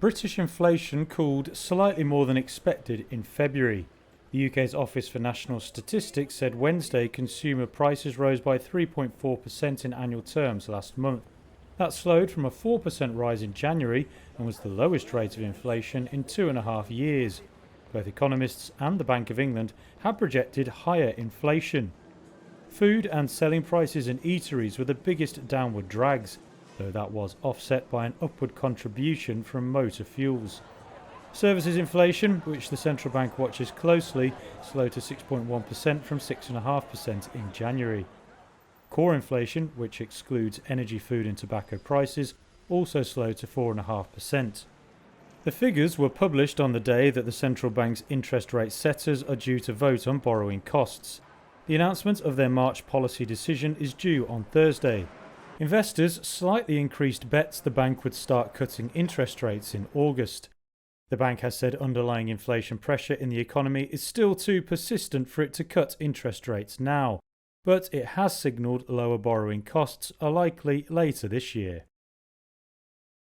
British inflation cooled slightly more than expected in February. The UK's Office for National Statistics said Wednesday consumer prices rose by 3.4% in annual terms last month. That slowed from a 4% rise in January and was the lowest rate of inflation in 2.5 years. Both economists and the Bank of England had projected higher inflation. Food and selling prices in eateries were the biggest downward drags, though that was offset by an upward contribution from motor fuels. Services inflation, which the central bank watches closely, slowed to 6.1% from 6.5% in January. Core inflation, which excludes energy, food and tobacco prices, also slowed to 4.5%. The figures were published on the day that the central bank's interest rate setters are due to vote on borrowing costs. The announcement of their March policy decision is due on Thursday. Investors slightly increased bets the bank would start cutting interest rates in August. The bank has said underlying inflation pressure in the economy is still too persistent for it to cut interest rates now, but it has signalled lower borrowing costs are likely later this year.